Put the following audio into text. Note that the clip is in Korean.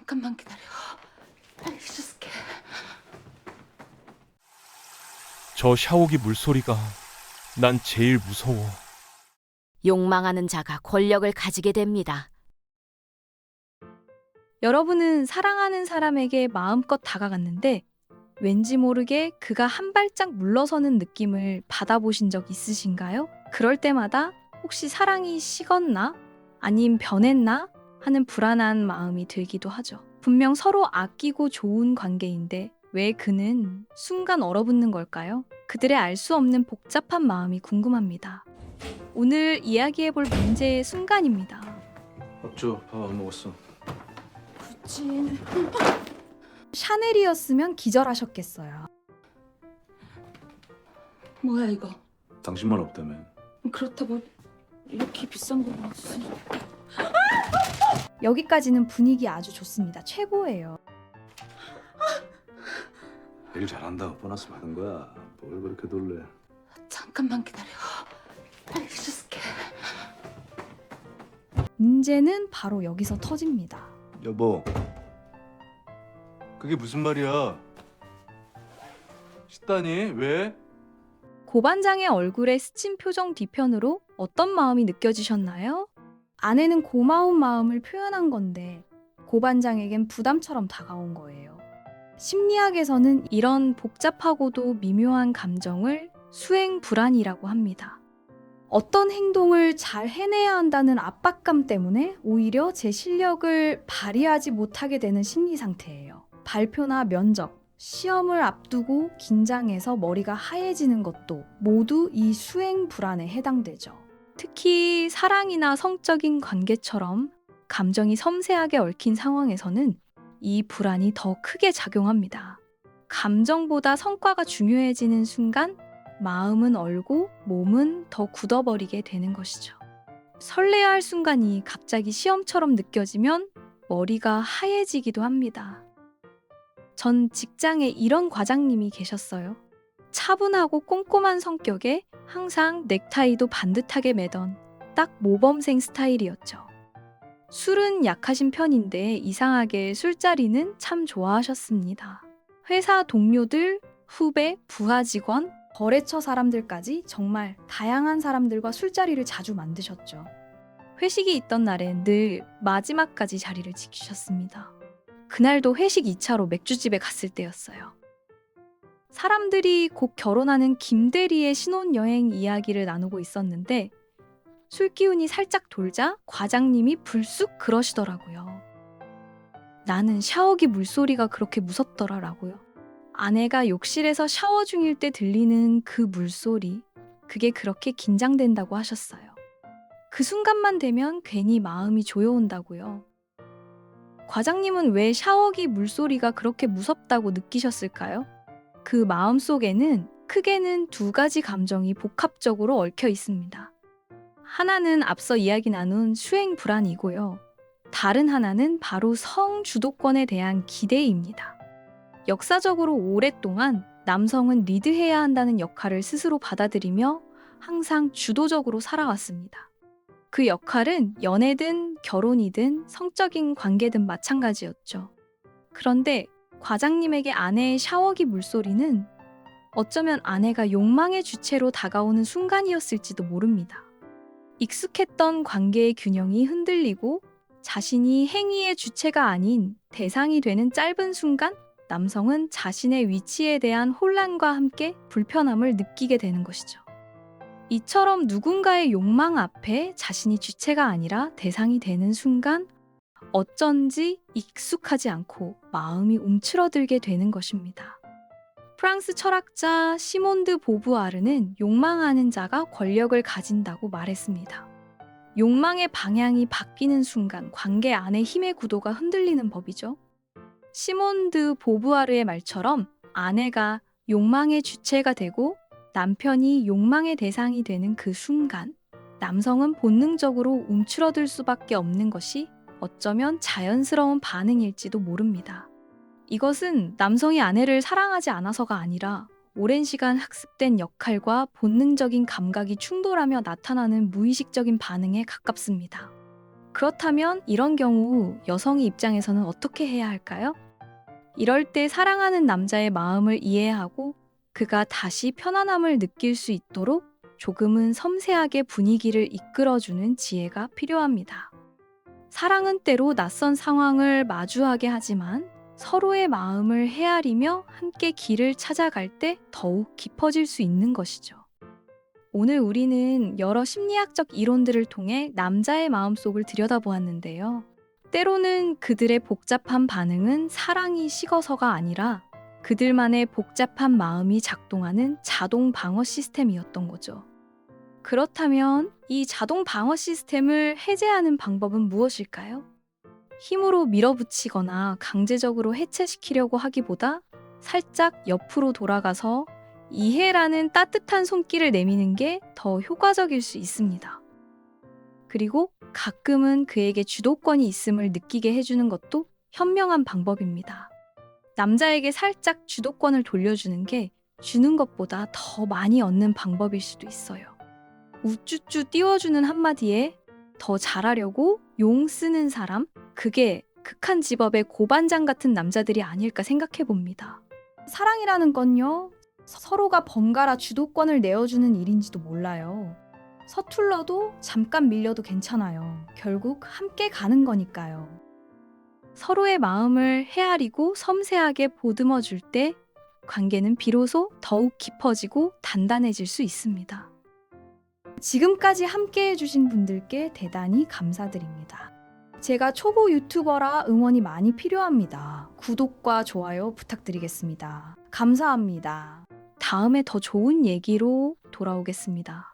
잠깐만 기다려. 빨리 줄게. 저 샤워기 물소리가 난 제일 무서워. 욕망하는 자가 권력을 가지게 됩니다. 여러분은 사랑하는 사람에게 마음껏 다가갔는데 왠지 모르게 그가 한 발짝 물러서는 느낌을 받아보신 적 있으신가요? 그럴 때마다 혹시 사랑이 식었나? 아님 변했나? 하는 불안한 마음이 들기도 하죠. 분명 서로 아끼고 좋은 관계인데 왜 그는 순간 얼어붙는 걸까요? 그들의 알 수 없는 복잡한 마음이 궁금합니다. 오늘 이야기해볼 문제의 순간입니다. 밥 줘. 밥 안 먹었어. 진. 샤넬이었으면 기절하셨겠어요. 뭐야 이거? 당신만 없다며. 그렇다고 이렇게 비싼 거 없어. 여기까지는 분위기 아주 좋습니다. 최고예요. 일 잘한다. 보너스 받은 거야. 뭘 그렇게 놀래? 잠깐만 기다려. 빨리 줄게. 문제는 바로 여기서 터집니다. 여보. 그게 무슨 말이야? 식다니? 왜? 고반장의 얼굴에 스친 표정 뒤편으로 어떤 마음이 느껴지셨나요? 아내는 고마운 마음을 표현한 건데 고반장에겐 부담처럼 다가온 거예요. 심리학에서는 이런 복잡하고도 미묘한 감정을 수행 불안이라고 합니다. 어떤 행동을 잘 해내야 한다는 압박감 때문에 오히려 제 실력을 발휘하지 못하게 되는 심리 상태예요. 발표나 면접, 시험을 앞두고 긴장해서 머리가 하얘지는 것도 모두 이 수행 불안에 해당되죠. 특히 사랑이나 성적인 관계처럼 감정이 섬세하게 얽힌 상황에서는 이 불안이 더 크게 작용합니다. 감정보다 성과가 중요해지는 순간 마음은 얼고 몸은 더 굳어버리게 되는 것이죠. 설레야 할 순간이 갑자기 시험처럼 느껴지면 머리가 하얘지기도 합니다. 전 직장에 이런 과장님이 계셨어요. 차분하고 꼼꼼한 성격에 항상 넥타이도 반듯하게 매던 딱 모범생 스타일이었죠. 술은 약하신 편인데 이상하게 술자리는 참 좋아하셨습니다. 회사 동료들, 후배, 부하 직원, 거래처 사람들까지 정말 다양한 사람들과 술자리를 자주 만드셨죠. 회식이 있던 날엔 늘 마지막까지 자리를 지키셨습니다. 그날도 회식 2차로 맥주집에 갔을 때였어요. 사람들이 곧 결혼하는 김대리의 신혼여행 이야기를 나누고 있었는데 술 기운이 살짝 돌자 과장님이 불쑥 그러시더라고요. 나는 샤워기 물소리가 그렇게 무섭더라라고요. 아내가 욕실에서 샤워 중일 때 들리는 그 물소리, 그게 그렇게 긴장된다고 하셨어요. 그 순간만 되면 괜히 마음이 조여온다고요. 과장님은 왜 샤워기 물소리가 그렇게 무섭다고 느끼셨을까요? 그 마음 속에는 크게는 두 가지 감정이 복합적으로 얽혀 있습니다. 하나는 앞서 이야기 나눈 수행 불안이고요. 다른 하나는 바로 성 주도권에 대한 기대입니다. 역사적으로 오랫동안 남성은 리드해야 한다는 역할을 스스로 받아들이며 항상 주도적으로 살아왔습니다. 그 역할은 연애든 결혼이든 성적인 관계든 마찬가지였죠. 그런데 과장님에게 아내의 샤워기 물소리는 어쩌면 아내가 욕망의 주체로 다가오는 순간이었을지도 모릅니다. 익숙했던 관계의 균형이 흔들리고 자신이 행위의 주체가 아닌 대상이 되는 짧은 순간 남성은 자신의 위치에 대한 혼란과 함께 불편함을 느끼게 되는 것이죠. 이처럼 누군가의 욕망 앞에 자신이 주체가 아니라 대상이 되는 순간 어쩐지 익숙하지 않고 마음이 움츠러들게 되는 것입니다. 프랑스 철학자 시몬 드 보부아르는 욕망하는 자가 권력을 가진다고 말했습니다. 욕망의 방향이 바뀌는 순간 관계 안의 힘의 구도가 흔들리는 법이죠. 시몬 드 보부아르의 말처럼 아내가 욕망의 주체가 되고 남편이 욕망의 대상이 되는 그 순간 남성은 본능적으로 움츠러들 수밖에 없는 것이 어쩌면 자연스러운 반응일지도 모릅니다. 이것은 남성이 아내를 사랑하지 않아서가 아니라 오랜 시간 학습된 역할과 본능적인 감각이 충돌하며 나타나는 무의식적인 반응에 가깝습니다. 그렇다면 이런 경우 여성의 입장에서는 어떻게 해야 할까요? 이럴 때 사랑하는 남자의 마음을 이해하고 그가 다시 편안함을 느낄 수 있도록 조금은 섬세하게 분위기를 이끌어주는 지혜가 필요합니다. 사랑은 때로 낯선 상황을 마주하게 하지만 서로의 마음을 헤아리며 함께 길을 찾아갈 때 더욱 깊어질 수 있는 것이죠. 오늘 우리는 여러 심리학적 이론들을 통해 남자의 마음속을 들여다보았는데요. 때로는 그들의 복잡한 반응은 사랑이 식어서가 아니라 그들만의 복잡한 마음이 작동하는 자동 방어 시스템이었던 거죠. 그렇다면 이 자동 방어 시스템을 해제하는 방법은 무엇일까요? 힘으로 밀어붙이거나 강제적으로 해체시키려고 하기보다 살짝 옆으로 돌아가서 이해라는 따뜻한 손길을 내미는 게 더 효과적일 수 있습니다. 그리고 가끔은 그에게 주도권이 있음을 느끼게 해주는 것도 현명한 방법입니다. 남자에게 살짝 주도권을 돌려주는 게 주는 것보다 더 많이 얻는 방법일 수도 있어요. 우쭈쭈 띄워주는 한마디에 더 잘하려고 용 쓰는 사람, 그게 극한 직업의 고반장 같은 남자들이 아닐까 생각해 봅니다. 사랑이라는 건요, 서로가 번갈아 주도권을 내어주는 일인지도 몰라요. 서툴러도 잠깐 밀려도 괜찮아요. 결국 함께 가는 거니까요. 서로의 마음을 헤아리고 섬세하게 보듬어 줄 때 관계는 비로소 더욱 깊어지고 단단해질 수 있습니다. 지금까지 함께 해주신 분들께 대단히 감사드립니다. 제가 초보 유튜버라 응원이 많이 필요합니다. 구독과 좋아요 부탁드리겠습니다. 감사합니다. 다음에 더 좋은 얘기로 돌아오겠습니다.